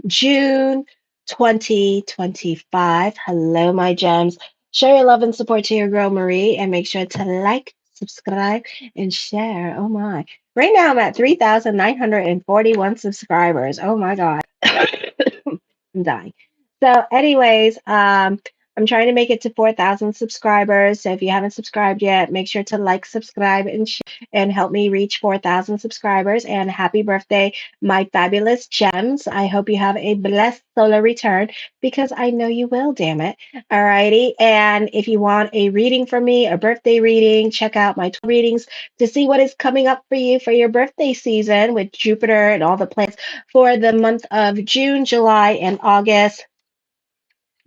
June 2025. Hello, my gems. Show your love and support to your girl Marie and make sure to like, subscribe, and share. Oh my. Right now I'm at 3,941 subscribers. Oh my God. I'm dying. So, anyways, I'm trying to make it to 4,000 subscribers. So if you haven't subscribed yet, make sure to like, subscribe, and help me reach 4,000 subscribers. And happy birthday, my fabulous gems. I hope you have a blessed solar return because I know you will, damn it. Alrighty. And if you want a reading from me, a birthday reading, check out my readings to see what is coming up for you for your birthday season with Jupiter and all the planets for the month of June, July, and August.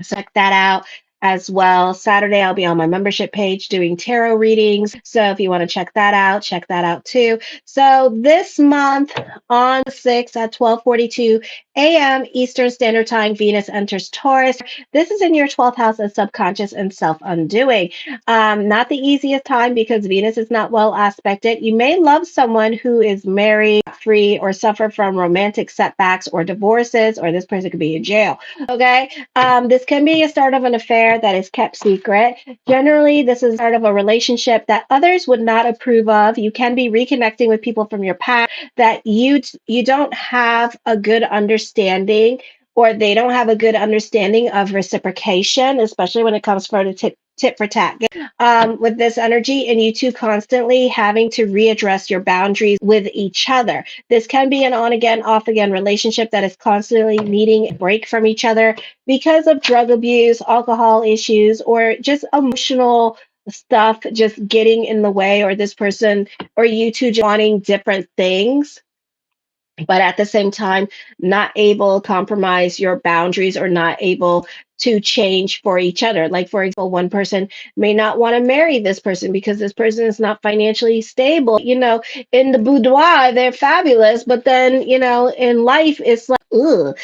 Check that out as well. Saturday, I'll be on my membership page doing tarot readings. So if you want to check that out too. So this month on the 6th at 12:42 a.m. Eastern Standard Time, Venus enters Taurus. This is in your 12th house of subconscious and self-undoing. Not the easiest time because Venus is not well aspected. You may love someone who is married, free, or suffer from romantic setbacks or divorces, or this person could be in jail. Okay. This can be a start of an affair that is kept secret. Generally, this is part of a relationship that others would not approve of. You can be reconnecting with people from your past that you don't have a good understanding, or they don't have a good understanding of reciprocation, especially when it comes for the tit for tat with this energy, and you two constantly having to readdress your boundaries with each other. This can be an on again, off again relationship that is constantly needing a break from each other because of drug abuse, alcohol issues, or just emotional stuff just getting in the way, or this person or you two just wanting different things, but at the same time not able to compromise your boundaries or not able to change for each other. Like, for example, one person may not want to marry this person because this person is not financially stable. In the boudoir they're fabulous, but then in life it's like, ugh,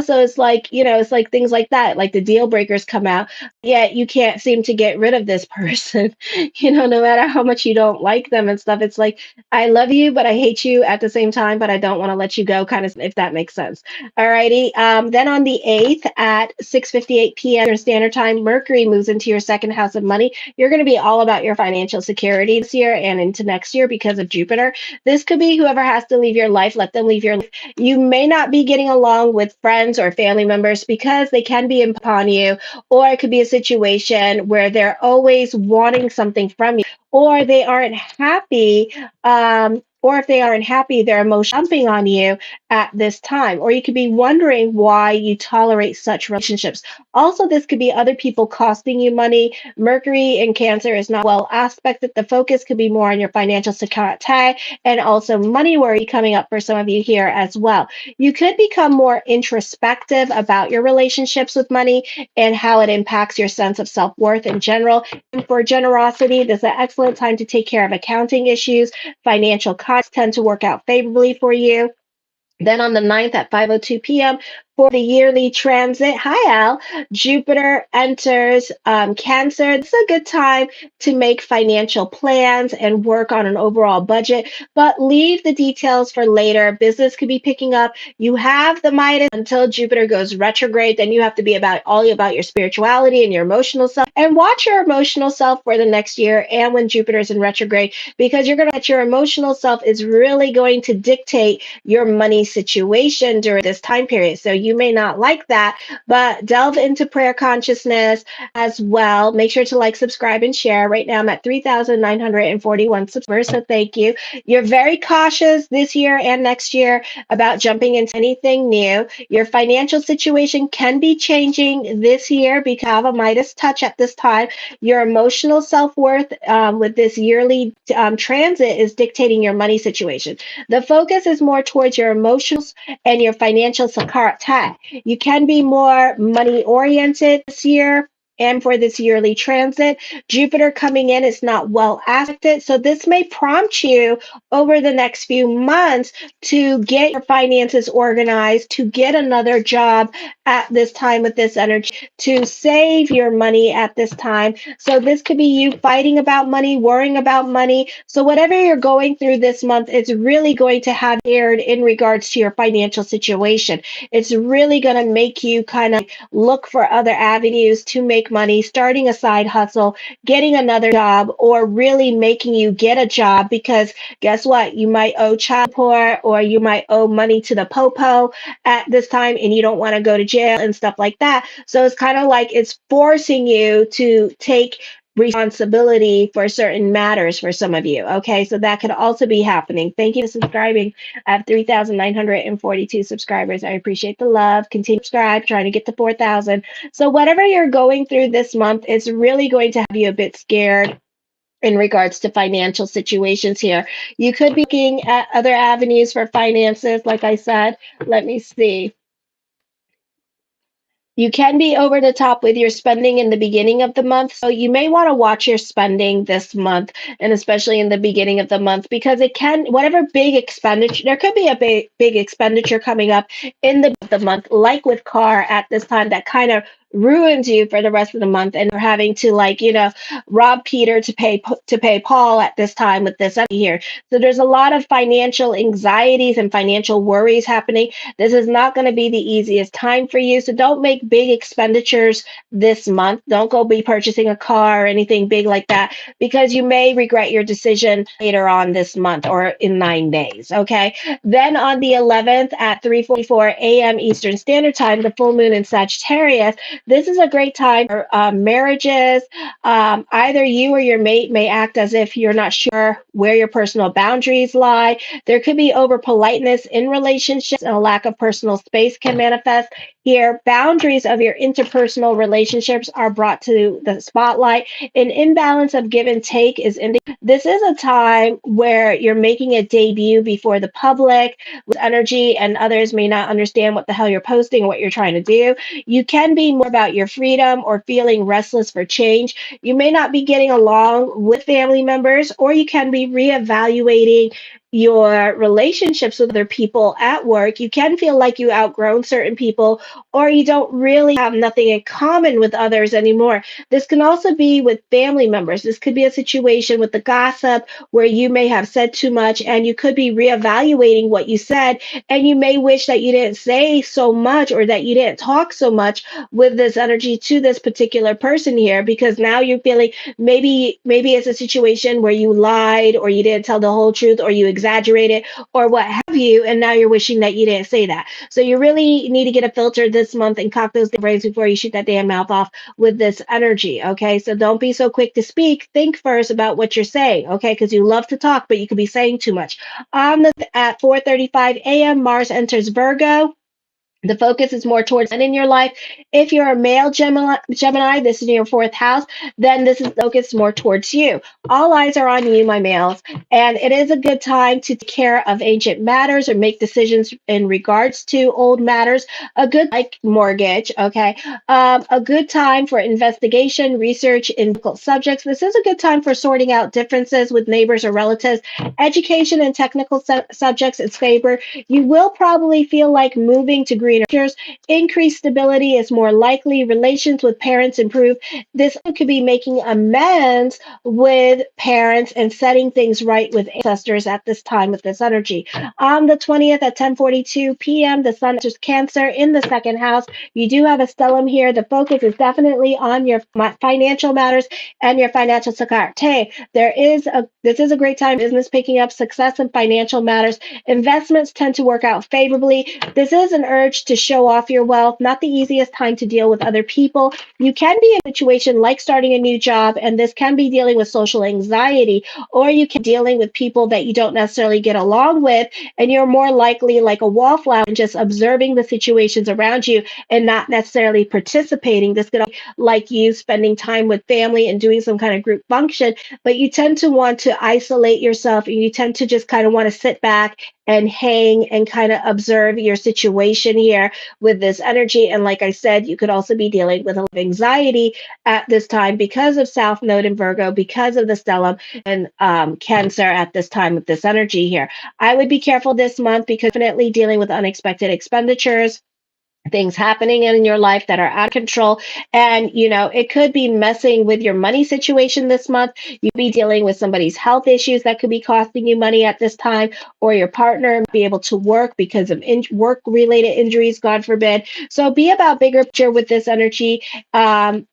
so it's like, it's like things like that, like the deal breakers come out, yet you can't seem to get rid of this person. No matter how much you don't like them and stuff, it's like, I love you, but I hate you at the same time, but I don't want to let you go, kind of, if that makes sense. Alrighty. Then on the 8th at 6:58 p.m. Eastern Standard Time, Mercury moves into your second house of money. You're going to be all about your financial security this year and into next year because of Jupiter. This could be whoever has to leave your life, let them leave your life. You may not be getting along with friends or family members because they can be upon you, or it could be a situation where they're always wanting something from you, or they aren't happy, or if they aren't happy, they're emotionally dumping on you at this time. Or you could be wondering why you tolerate such relationships. Also, this could be other people costing you money. Mercury in Cancer is not well aspected. The focus could be more on your financial security and also money worry coming up for some of you here as well. You could become more introspective about your relationships with money and how it impacts your sense of self-worth in general. And for generosity, this is an excellent time to take care of accounting issues. Financial costs tend to work out favorably for you. Then on the 9th at 5:02 p.m. for the yearly transit, hi Al, Jupiter enters Cancer. This is a good time to make financial plans and work on an overall budget, but leave the details for later. Business could be picking up. You have the Midas until Jupiter goes retrograde. Then you have to be all about your spirituality and your emotional self, and watch your emotional self for the next year and when Jupiter is in retrograde, because you're going to, your emotional self is really going to dictate your money situation during this time period. So you may not like that, but delve into prayer consciousness as well. Make sure to like, subscribe, and share. Right now I'm at 3,941 subscribers, so thank you. You're very cautious this year and next year about jumping into anything new. Your financial situation can be changing this year because of a Midas touch at this time. Your emotional self-worth with this yearly transit is dictating your money situation. The focus is more towards your emotions and your financial security. You can be more money oriented this year and for this yearly transit. Jupiter coming in is not well aspected. So this may prompt you over the next few months to get your finances organized, to get another job at this time with this energy, to save your money at this time. So this could be you fighting about money, worrying about money. So whatever you're going through this month, it's really going to have aired in regards to your financial situation. It's really going to make you kind of look for other avenues to make money, starting a side hustle, getting another job, or really making you get a job, because guess what? You might owe child support, or you might owe money to the popo at this time, and you don't want to go to jail and stuff like that. So it's kind of like it's forcing you to take responsibility for certain matters for some of you. Okay, so that could also be happening. Thank you for subscribing. I have 3,942 subscribers. I appreciate the love. Continue to subscribe, trying to get to 4,000. So whatever you're going through this month, it's really going to have you a bit scared in regards to financial situations here. You could be looking at other avenues for finances. Like I said, let me see. You can be over the top with your spending in the beginning of the month. So you may want to watch your spending this month, and especially in the beginning of the month, because it can, whatever big expenditure, there could be a big expenditure coming up in the month, like with car at this time, that kind of ruins you for the rest of the month, and you're having to, like, rob Peter to pay Paul at this time with this here. So there's a lot of financial anxieties and financial worries happening. This is not going to be the easiest time for you. So don't make big expenditures this month. Don't go be purchasing a car or anything big like that, because you may regret your decision later on this month or in 9 days. Okay. Then on the 11th at 3:44 a.m. Eastern Standard Time, the full moon in Sagittarius, this is a great time for marriages. Either you or your mate may act as if you're not sure where your personal boundaries lie. There could be over politeness in relationships, and a lack of personal space can manifest here. Boundaries of your interpersonal relationships are brought to the spotlight. An imbalance of give and take is indicated. This is a time where you're making a debut before the public with energy, and others may not understand what the hell you're posting or what you're trying to do. You can be more about your freedom or feeling restless for change. You may not be getting along with family members, or you can be reevaluating your relationships with other people at work. You can feel like you outgrown certain people, or you don't really have nothing in common with others anymore. This can also be with family members. This could be a situation with the gossip where you may have said too much, and you could be reevaluating what you said, and you may wish that you didn't say so much, or that you didn't talk so much with this energy to this particular person here, because now you're feeling maybe it's a situation where you lied, or you didn't tell the whole truth, or you exaggerated, or what have you, and now you're wishing that you didn't say that. So you really need to get a filter this month and cock those brains before you shoot that damn mouth off with this energy. Okay, so don't be so quick to speak. Think first about what you're saying. Okay, because you love to talk, but you could be saying too much. At 4:35 a.m., Mars enters Virgo. The focus is more towards men in your life. If you're a male Gemini, this is in your fourth house, then this is focused more towards you. All eyes are on you, my males, and it is a good time to take care of ancient matters or make decisions in regards to old matters. A good, like mortgage, okay. A good time for investigation, research in difficult subjects. This is a good time for sorting out differences with neighbors or relatives. Education and technical subjects is favor. You will probably feel like moving to greener pastures. Increased stability is more likely. Relations with parents improve. This could be making amends with parents and setting things right with ancestors at this time with this energy. On the 20th at 10:42 p.m., the sun enters Cancer in the second house. You do have a stellium here. The focus is definitely on your financial matters and your financial security. This is a great time business picking up success in financial matters. Investments tend to work out favorably. This is an urge to show off your wealth, not the easiest time to deal with other people. You can be in a situation like starting a new job, and this can be dealing with social anxiety, or you can be dealing with people that you don't necessarily get along with, and you're more likely like a wallflower and just observing the situations around you and not necessarily participating. This could be like you spending time with family and doing some kind of group function, but you tend to want to isolate yourself, and you tend to just kind of want to sit back and hang and kind of observe your situation here with this energy. And like I said, you could also be dealing with a lot of anxiety at this time because of South Node in Virgo, because of the stellium and Cancer at this time with this energy here. I would be careful this month because definitely dealing with unexpected expenditures, things happening in your life that are out of control. And, it could be messing with your money situation this month. You'd be dealing with somebody's health issues that could be costing you money at this time, or your partner be able to work because of work related injuries, God forbid. So be about bigger picture with this energy. And,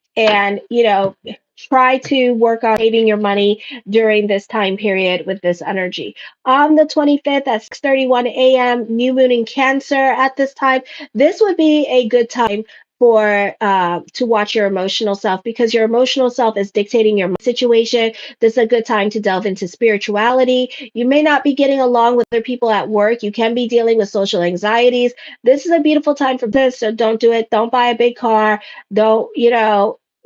try to work on saving your money during this time period with this energy. On the 25th at 6:31 a.m., new moon in Cancer at this time, this would be a good time for to watch your emotional self, because your emotional self is dictating your situation. This is a good time to delve into spirituality. You may not be getting along with other people at work. You can be dealing with social anxieties. This is a beautiful time for this, so don't do it. Don't buy a big car. Don't,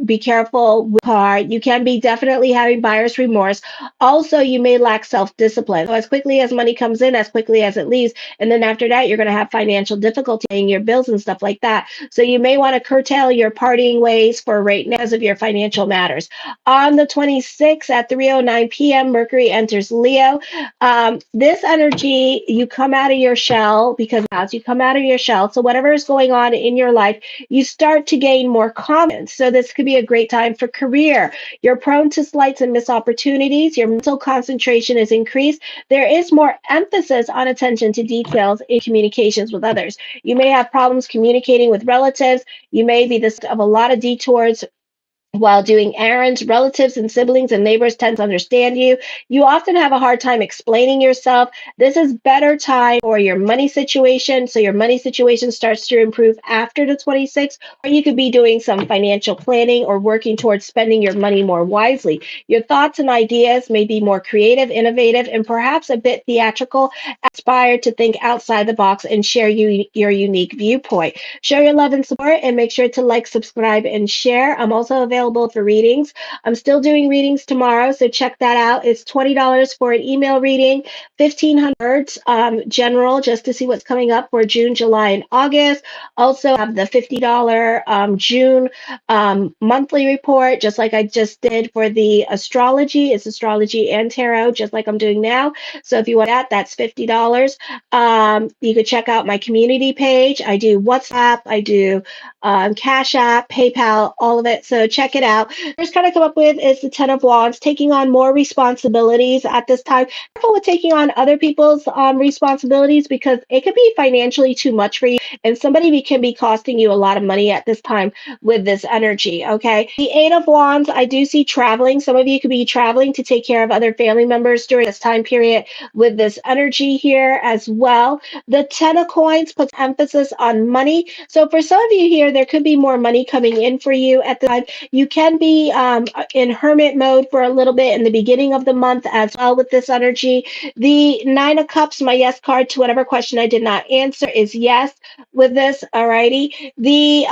be careful with car. You can be definitely having buyer's remorse. Also, you may lack self-discipline. So as quickly as money comes in, as quickly as it leaves, and then after that, you're going to have financial difficulty paying your bills and stuff like that. So you may want to curtail your partying ways for right now because of your financial matters. On the 26th at 3:09 p.m., Mercury enters Leo. This energy, you come out of your shell, because as you come out of your shell, so whatever is going on in your life, you start to gain more confidence. So this could be a great time for career. You're prone to slights and missed opportunities. Your mental concentration is increased. There is more emphasis on attention to details in communications with others. You may have problems communicating with relatives. You may be the of a lot of detours while doing errands. Relatives and siblings and neighbors tend to understand you. You often have a hard time explaining yourself. This is better time for your money situation. So your money situation starts to improve after the 26th, or you could be doing some financial planning or working towards spending your money more wisely. Your thoughts and ideas may be more creative, innovative, and perhaps a bit theatrical, inspired to think outside the box and share your unique viewpoint. Show your love and support, and make sure to like, subscribe, and share. I'm also available for readings. I'm still doing readings tomorrow, so check that out. It's $20 for an email reading, 1,500 general, just to see what's coming up for June, July, and August. Also have the $50 June monthly report, just like I just did for the astrology. It's astrology and tarot, just like I'm doing now. So if you want that, that's $50. You could check out my community page. I do WhatsApp, I do Cash App, PayPal, all of it. So check it out. First card I come up with is the Ten of Wands, taking on more responsibilities at this time. Careful with taking on other people's responsibilities, because it could be financially too much for you, and somebody can be costing you a lot of money at this time with this energy. Okay. The Eight of Wands, I do see traveling. Some of you could be traveling to take care of other family members during this time period with this energy here as well. The Ten of Coins puts emphasis on money. So for some of you here, there could be more money coming in for you at the time. You can be in hermit mode for a little bit in the beginning of the month as well with this energy. The Nine of Cups, my yes card to whatever question I did not answer, is yes with this. Alrighty. The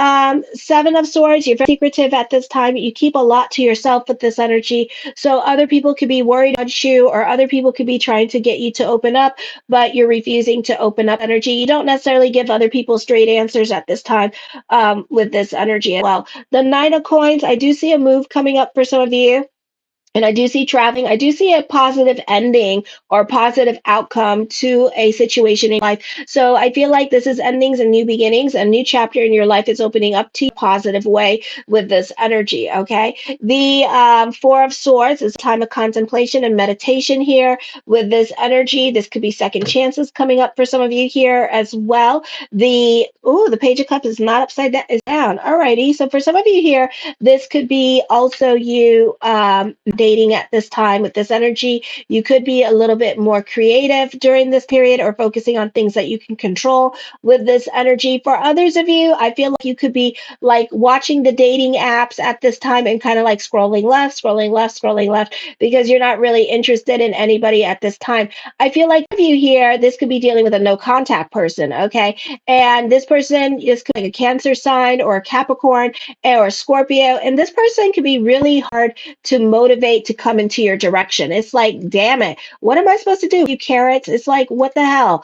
Seven of Swords, you're very secretive at this time. You keep a lot to yourself with this energy. So other people could be worried about you, or other people could be trying to get you to open up, but you're refusing to open up energy. You don't necessarily give other people straight answers at this time with this energy as well. The Nine of Coins, I do see a move coming up for some of you. And I do see traveling. I do see a positive ending or positive outcome to a situation in life. So I feel like this is endings and new beginnings. A new chapter in your life is opening up to you in a positive way with this energy. Okay. The Four of Swords is a time of contemplation and meditation here with this energy. This could be second chances coming up for some of you here as well. The Page of Cups is not upside down, is down. Alrighty. So for some of you here, this could be also you dating at this time with this energy. You could be a little bit more creative during this period, or focusing on things that you can control with this energy. For others of you, I feel like you could be like watching the dating apps at this time and kind of like scrolling left, scrolling left, scrolling left, because you're not really interested in anybody at this time. I feel like of you here, this could be dealing with a no contact person. Okay. And this person is like a Cancer sign or a Capricorn or a Scorpio. And this person can be really hard to motivate motivate to come into your direction. It's like, damn it, what am I supposed to do? You carrots. It's like, what the hell?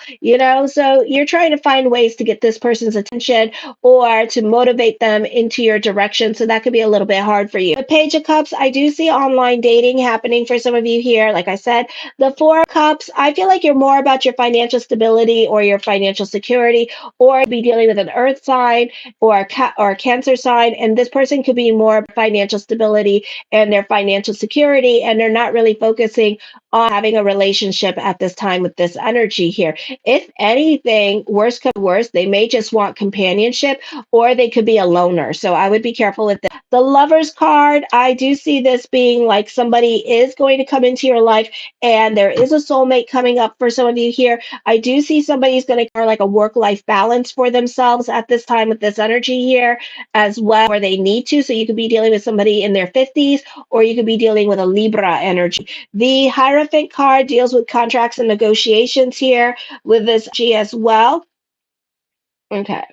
So you're trying to find ways to get this person's attention or to motivate them into your direction. So that could be a little bit hard for you. The Page of Cups, I do see online dating happening for some of you here. Like I said, the Four of Cups, I feel like you're more about your financial stability or your financial security, or be dealing with an earth sign or or a cancer sign. And this person could be more financial stability and their financial security. And they're not really focusing on having a relationship at this time with this energy here. If anything, worse comes worse, they may just want companionship or they could be a loner. So I would be careful with that. The Lovers card, I do see this being like somebody is going to come into your life and there is a soulmate coming up for some of you here. I do see somebody's going to care like a work-life balance for themselves at this time with this energy here as well, where they need to. So you could be dealing with somebody in their 50s, or you could be dealing with a Libra energy. The Hierophant card deals with contracts and negotiations here with this G as well. Okay.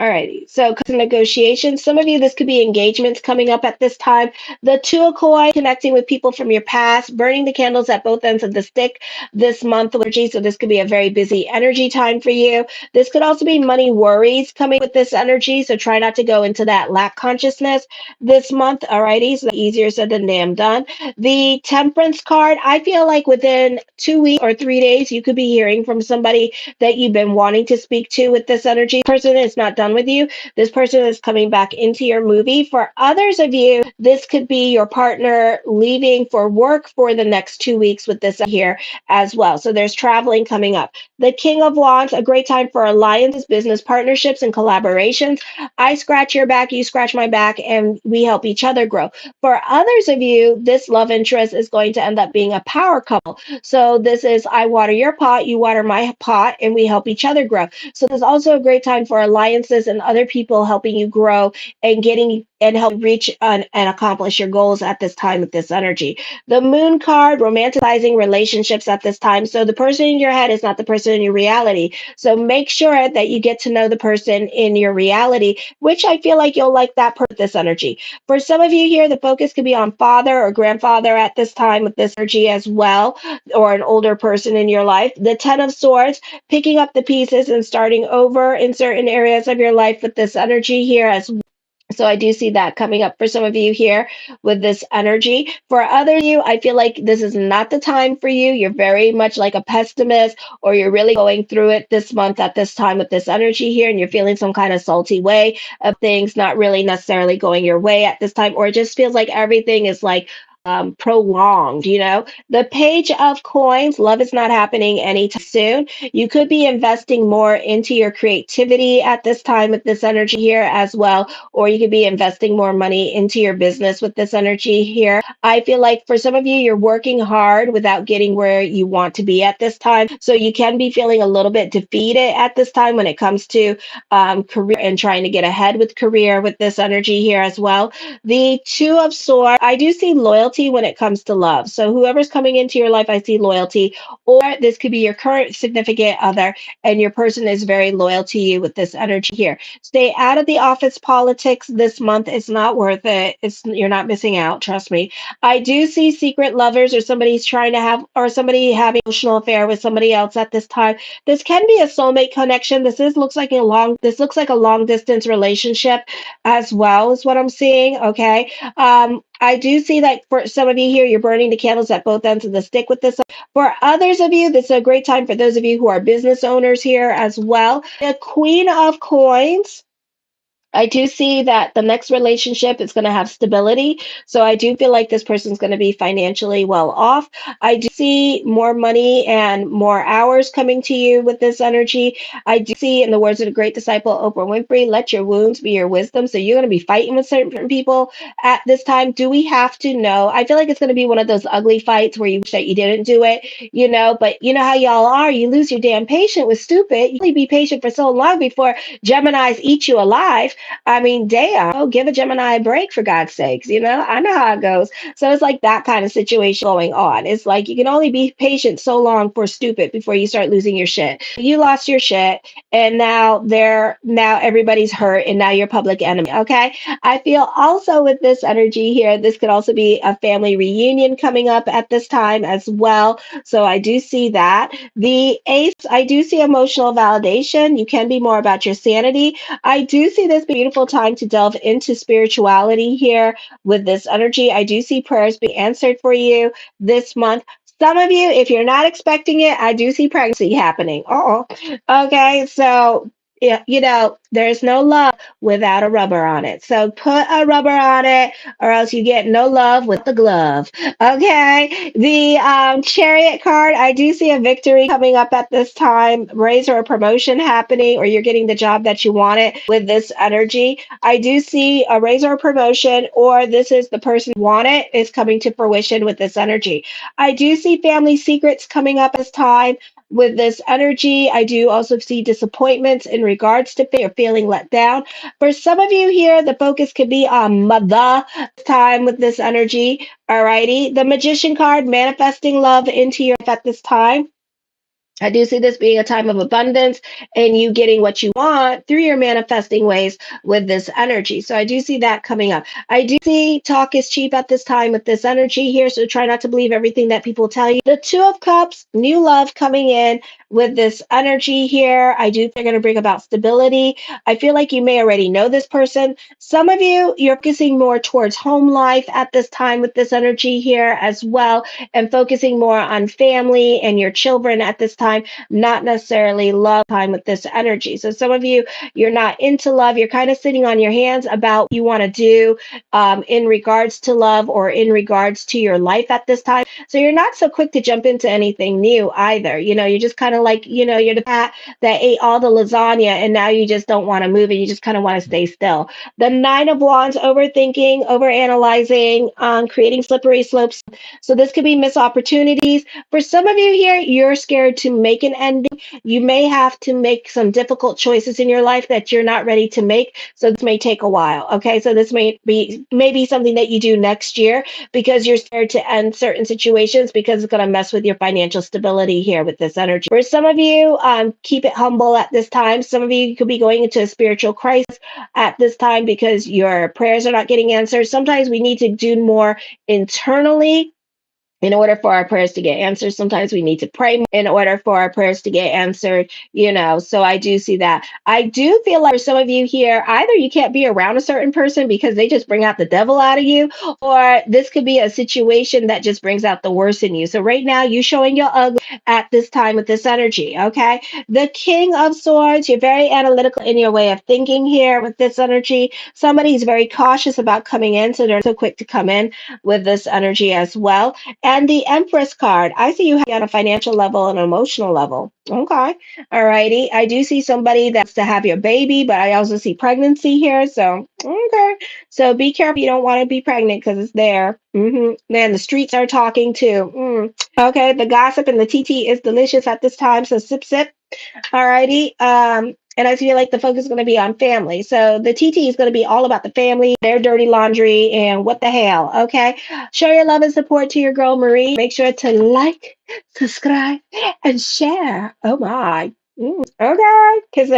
All righty. So negotiations. Some of you, this could be engagements coming up at this time. The Two of Coins, connecting with people from your past, burning the candles at both ends of the stick this month of energy. So this could be a very busy energy time for you. This could also be money worries coming with this energy. So try not to go into that lack consciousness this month. All righty. So easier said than damn done. The Temperance card, I feel like within 2 weeks or 3 days, you could be hearing from somebody that you've been wanting to speak to with this energy. Person is not done with you. This person is coming back into your movie. For others of you, this could be your partner leaving for work for the next 2 weeks with this here as well. So there's traveling coming up. The King of Wands, a great time for alliances, business partnerships, and collaborations. I scratch your back, you scratch my back, and we help each other grow. For others of you, this love interest is going to end up being a power couple. So this is I water your pot, you water my pot, and we help each other grow. So there's also a great time for alliances and other people helping you grow and getting and help reach and accomplish your goals at this time with this energy. The Moon card, romanticizing relationships at this time. So the person in your head is not the person in your reality. So make sure that you get to know the person in your reality, which I feel like you'll like that person with this energy. For some of you here, the focus could be on father or grandfather at this time with this energy as well, or an older person in your life. The Ten of Swords, picking up the pieces and starting over in certain areas of your life with this energy here as well. So I do see that coming up for some of you here with this energy. For other you, I feel like this is not the time for you. You're very much like a pessimist, or you're really going through it this month at this time with this energy here, and you're feeling some kind of salty way of things not really necessarily going your way at this time, or it just feels like everything is like prolonged. The Page of Coins, love is not happening anytime soon. You could be investing more into your creativity at this time with this energy here as well, or you could be investing more money into your business with this energy here. I feel like for some of you, you're working hard without getting where you want to be at this time. So you can be feeling a little bit defeated at this time when it comes to career and trying to get ahead with career with this energy here as well. The Two of Swords, I do see loyalty when it comes to love. So whoever's coming into your life, I see loyalty, or this could be your current significant other and your person is very loyal to you with this energy here. Stay out of the office politics this month. It's not worth it. You're not missing out, trust me. I do see secret lovers, or somebody's trying to have, or somebody having an emotional affair with somebody else at this time. This can be a soulmate connection. This looks like a long distance relationship as well, is what I'm seeing. Okay. I do see that for some of you here, you're burning the candles at both ends of the stick with this. For others of you, this is a great time for those of you who are business owners here as well. The Queen of Coins, I do see that the next relationship is going to have stability. So I do feel like this person's going to be financially well off. I do see more money and more hours coming to you with this energy. I do see, in the words of the great disciple Oprah Winfrey, let your wounds be your wisdom. So you're going to be fighting with certain people at this time. Do we have to know? I feel like it's going to be one of those ugly fights where you wish that you didn't do it, but you know how y'all are. You lose your damn patience with stupid. You only be patient for so long before Geminis eat you alive. I mean, damn, oh, give a Gemini a break for God's sakes. I know how it goes. So it's like that kind of situation going on. It's like you can only be patient so long for stupid before you start losing your shit. You lost your shit, and now everybody's hurt, and now you're public enemy. Okay. I feel also with this energy here, this could also be a family reunion coming up at this time as well. So I do see that. The ace, I do see emotional validation. You can be more about your sanity. I do see this beautiful time to delve into spirituality here with this energy. I do see prayers be answered for you this month. Some of you, if you're not expecting it, I do see pregnancy happening. Oh, okay. So, yeah, there's no love without a rubber on it. So put a rubber on it, or else you get no love with the glove. Okay. The chariot card, I do see a victory coming up at this time, raise or a promotion happening, or you're getting the job that you wanted with this energy. I do see a raise or a promotion, or this is the person you wanted is coming to fruition with this energy. I do see family secrets coming up this time with this energy. I do also see disappointments in regards to feeling let down. For some of you here, the focus could be on mother time with this energy. Alrighty. The magician card, manifesting love into your life at this time. I do see this being a time of abundance and you getting what you want through your manifesting ways with this energy. So I do see that coming up. I do see talk is cheap at this time with this energy here. So try not to believe everything that people tell you. The Two of Cups, new love coming in with this energy here. I do think they're going to bring about stability. I feel like you may already know this person. Some of you, you're focusing more towards home life at this time with this energy here as well, and focusing more on family and your children at this time, not necessarily love time with this energy. So some of you, you're not into love. You're kind of sitting on your hands about what you want to do in regards to love or in regards to your life at this time. So you're not so quick to jump into anything new either. You're just kind of like, you're the cat that ate all the lasagna and now you just don't want to move and you just kind of want to stay still. The Nine of Wands, overthinking, overanalyzing, creating slippery slopes. So this could be missed opportunities. For some of you here, you're scared to make an ending. You may have to make some difficult choices in your life that you're not ready to make. So this may take a while. Okay. So this may be something that you do next year because you're scared to end certain situations because it's going to mess with your financial stability here with this energy. For some of you, keep it humble at this time. Some of you could be going into a spiritual crisis at this time because your prayers are not getting answered. Sometimes we need to do more internally in order for our prayers to get answered. Sometimes we need to pray in order for our prayers to get answered, So I do see that. I do feel like for some of you here, either you can't be around a certain person because they just bring out the devil out of you, or this could be a situation that just brings out the worst in you. So right now, you showing your ugly at this time with this energy, okay? The King of Swords, you're very analytical in your way of thinking here with this energy. Somebody's very cautious about coming in, so they're so quick to come in with this energy as well. And the Empress card, I see you on a financial level and emotional level. Okay. All righty. I do see somebody that's to have your baby, but I also see pregnancy here. So, okay. So be careful. You don't want to be pregnant because it's there. Then the streets are talking too. Okay. The gossip and the TT is delicious at this time. So sip, sip. Alrighty. And I feel like the focus is going to be on family. So the TT is going to be all about the family, their dirty laundry, and what the hell. Okay. Show your love and support to your girl, Marie. Make sure to like, subscribe, and share. Oh my. Okay. Because